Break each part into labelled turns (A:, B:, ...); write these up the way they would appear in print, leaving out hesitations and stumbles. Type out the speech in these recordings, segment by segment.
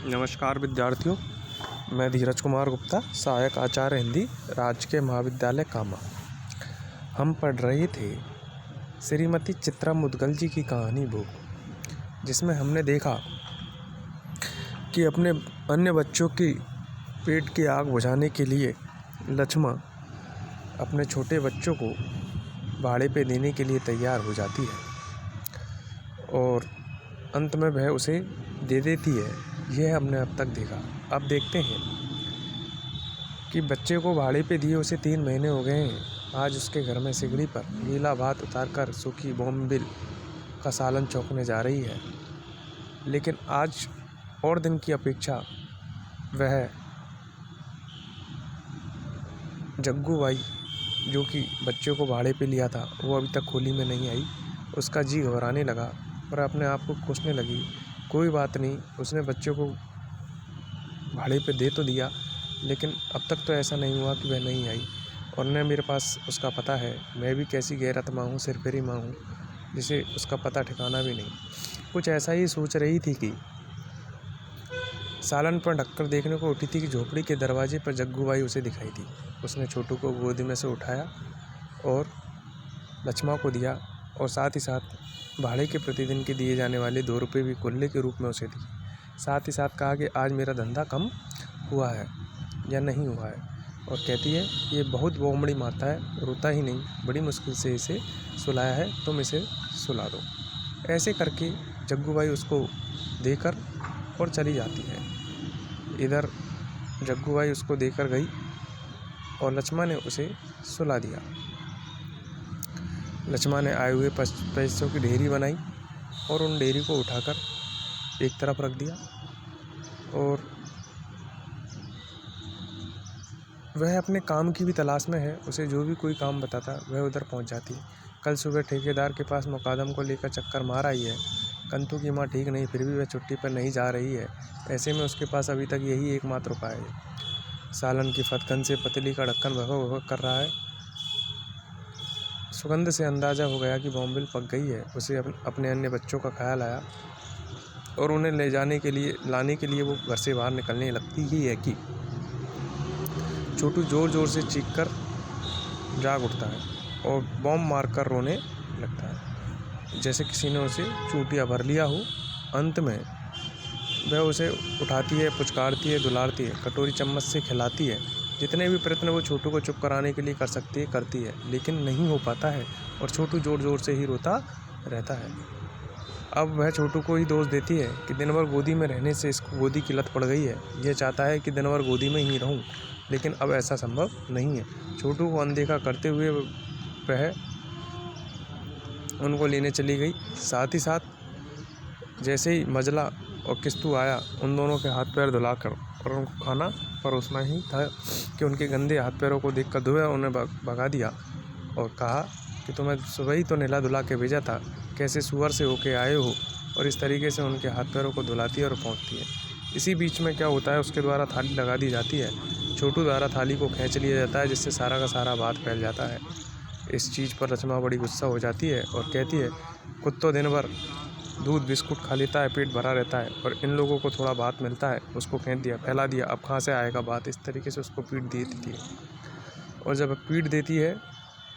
A: नमस्कार विद्यार्थियों, मैं धीरज कुमार गुप्ता, सहायक आचार्य हिंदी, राजकीय महाविद्यालय कामा। हम पढ़ रहे थे श्रीमती चित्रा मुदगल जी की कहानी बुक, जिसमें हमने देखा कि अपने अन्य बच्चों की पेट की आग बुझाने के लिए लक्ष्मा अपने छोटे बच्चों को भाड़े पे देने के लिए तैयार हो जाती है और अंत में वह उसे दे देती है। यह हमने अब तक देखा। अब देखते हैं कि बच्चे को भाड़े पे दिए उसे 3 महीने हो गए हैं। आज उसके घर में सिगड़ी पर गीला भात उतारकर सूखी बॉम्बिल का सालन चौंकने जा रही है। लेकिन आज और दिन की अपेक्षा वह जग्गू बाई, जो कि बच्चे को भाड़े पे लिया था, वो अभी तक खोली में नहीं आई। उसका जी घबराने लगा और अपने आप को कोसने लगी। कोई बात नहीं, उसने बच्चों को भाड़े पे दे तो दिया, लेकिन अब तक तो ऐसा नहीं हुआ कि वह नहीं आई। और न मेरे पास उसका पता है। मैं भी कैसी गैरत माँ हूँ, सिरफिरी माँ हूँ, जिसे उसका पता ठिकाना भी नहीं। कुछ ऐसा ही सोच रही थी कि सालन पर ढककर देखने को उठी थी कि झोपड़ी के दरवाजे पर जग्गू बाई उसे दिखाई दी। उसने छोटू को गोदी में से उठाया और लक्ष्मा को दिया और साथ ही साथ भाड़े के प्रतिदिन के दिए जाने वाले 2 रुपये भी कुल्ले के रूप में उसे दिए। साथ ही साथ कहा कि आज मेरा धंधा कम हुआ है या नहीं हुआ है। और कहती है ये बहुत बोमड़ी मारता है, रोता ही नहीं, बड़ी मुश्किल से इसे सुलाया है, तुम इसे सुला दो। ऐसे करके जग्गू बाई उसको देकर और चली जाती है। इधर जग्गू बाई उसको देकर गई और लक्ष्मा ने उसे सुला दिया। लक्ष्मा ने आए हुए पैसों की ढेरी बनाई और उन ढेरी को उठाकर एक तरफ रख दिया और वह अपने काम की भी तलाश में है। उसे जो भी कोई काम बताता वह उधर पहुंच जाती। कल सुबह ठेकेदार के पास मुकादम को लेकर चक्कर मार आई है। कंतु की माँ ठीक नहीं, फिर भी वह छुट्टी पर नहीं जा रही है। ऐसे में उसके पास अभी तक यही एकमात्र उपाय है। सालन की फटकन से पतली का ढक्कन भभक भभक कर रहा है। सुगंध से अंदाज़ा हो गया कि बॉम्बिल पक गई है। उसे अपने अन्य बच्चों का ख्याल आया और उन्हें लाने के लिए वो घर से बाहर निकलने लगती ही है कि छोटू ज़ोर ज़ोर से चीखकर जाग उठता है और बॉम्ब मारकर रोने लगता है, जैसे किसी ने उसे चूटिया भर लिया हो। अंत में वह उसे उठाती है, पुचकारती है, दुलारती है, कटोरी चम्मच से खिलाती है। जितने भी प्रयत्न वो छोटू को चुप कराने के लिए कर सकती है करती है, लेकिन नहीं हो पाता है और छोटू ज़ोर ज़ोर से ही रोता रहता है। अब वह छोटू को ही दोष देती है कि दिन भर गोदी में रहने से इसको गोदी की लत पड़ गई है। यह चाहता है कि दिन भर गोदी में ही रहूं, लेकिन अब ऐसा संभव नहीं है। छोटू को अनदेखा करते हुए वह उनको लेने चली गई। साथ ही साथ जैसे ही मजला और किस्तू आया, उन दोनों के हाथ पैर धुलाकर और उनको खाना परोसना ही था कि उनके गंदे हाथ पैरों को देखकर धोया, उन्हें भगा दिया और कहा कि तुम्हें सुबह ही तो नहला धुला के भेजा था, कैसे सुअर से होके आए हो। और इस तरीके से उनके हाथ पैरों को धुलाती है और पहुँचती है। इसी बीच में क्या होता है, उसके द्वारा थाली लगा दी जाती है। छोटू द्वारा थाली को खींच लिया जाता है, जिससे सारा का सारा भात फैल जाता है। इस चीज़ पर लक्ष्मा बड़ी गुस्सा हो जाती है और कहती है कुत्तों दिन भर दूध बिस्कुट खा लेता है, पेट भरा रहता है, और इन लोगों को थोड़ा भात मिलता है, उसको फेंक दिया, फैला दिया, अब कहाँ से आएगा भात। इस तरीके से उसको पीट देती है और जब पीट देती है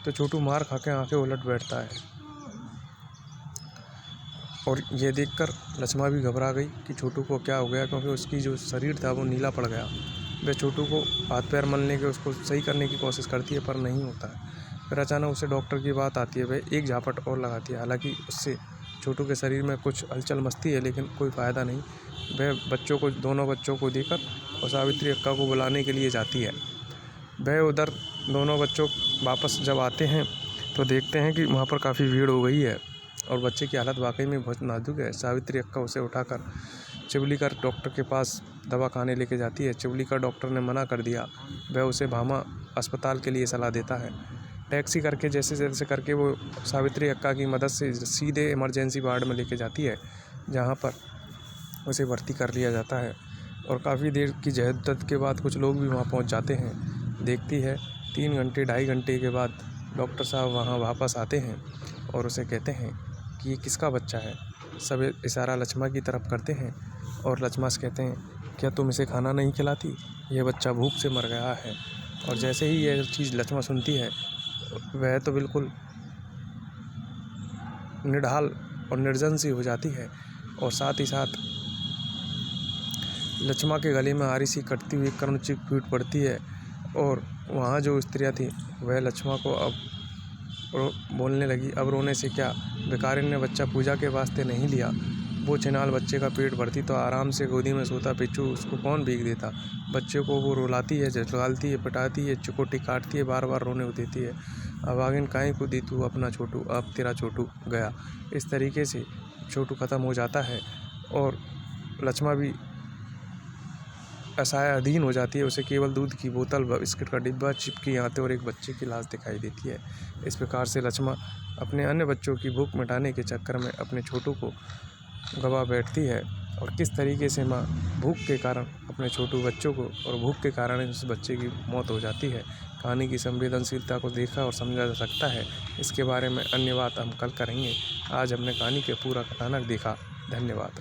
A: तो छोटू मार खा के आँखें उलट बैठता है। और ये देखकर लक्ष्मा भी घबरा गई कि छोटू को क्या हो गया, क्योंकि उसकी जो शरीर था वो नीला पड़ गया। वह छोटू को हाथ पैर मलने के उसको सही करने की कोशिश करती है, पर नहीं होता है। फिर अचानक उसे डॉक्टर की बात आती है। वह एक झापट और लगाती है, हालांकि उससे छोटू के शरीर में कुछ हलचल मचती है, लेकिन कोई फ़ायदा नहीं। वह दोनों बच्चों को देकर और सावित्री अक्का को बुलाने के लिए जाती है। वह उधर दोनों बच्चों वापस जब आते हैं तो देखते हैं कि वहाँ पर काफ़ी भीड़ हो गई है और बच्चे की हालत वाकई में बहुत नाजुक है। सावित्री अक्का उसे उठाकर चिवलीकर डॉक्टर के पास दवा खाने लेके जाती है। चिवलीकर डॉक्टर ने मना कर दिया। वह उसे भामा अस्पताल के लिए सलाह देता है। टैक्सी करके जैसे करके वो सावित्री अक्का की मदद से सीधे इमरजेंसी वार्ड में लेके जाती है, जहाँ पर उसे भर्ती कर लिया जाता है। और काफ़ी देर की जहद्दत के बाद कुछ लोग भी वहाँ पहुँच जाते हैं। देखती है 3 घंटे 2.5 घंटे के बाद डॉक्टर साहब वहाँ वापस आते हैं और उसे कहते हैं कि ये किसका बच्चा है। सब इशारा लक्ष्मा की तरफ करते हैं और लक्ष्मा से कहते हैं क्या तुम इसे खाना नहीं खिलाती? यह बच्चा भूख से मर गया है। और जैसे ही यह चीज़ लक्ष्मा सुनती है, वह तो बिल्कुल निढाल और निर्जन सी हो जाती है, और साथ ही साथ लक्ष्मा के गले में आरी सी कटती हुई कर्णचिप फूट पड़ती है। और वहाँ जो स्त्रियाँ थीं वह लक्ष्मा को अब बोलने लगी, अब रोने से क्या, भिखारिन ने बच्चा पूजा के वास्ते नहीं लिया। वो छिनाल बच्चे का पेट भरती तो आराम से गोदी में सोता पिच्चू उसको कौन भीख देता। बच्चे को वो रुलाती है, झटकालती है, पिटाती है, चिकोटी काटती है, बार बार रोने देती है। अब आगिन काहे को दी तू अपना छोटू, अब तेरा छोटू गया। इस तरीके से छोटू ख़त्म हो जाता है और लक्ष्मा भी असहाय अधीन हो जाती है। उसे केवल दूध की बोतल, बिस्किट का डिब्बा, चिप की आंतें और एक बच्चे की लाश दिखाई देती है। इस प्रकार से लक्ष्मा अपने अन्य बच्चों की भूख मिटाने के चक्कर में अपने छोटू को गवा बैठती है, और किस तरीके से माँ भूख के कारण अपने छोटू बच्चों को और भूख के कारण उस बच्चे की मौत हो जाती है। कहानी की संवेदनशीलता को देखा और समझा जा सकता है। इसके बारे में अन्य बात हम कल करेंगे। आज हमने कहानी के पूरा कथानक देखा। धन्यवाद।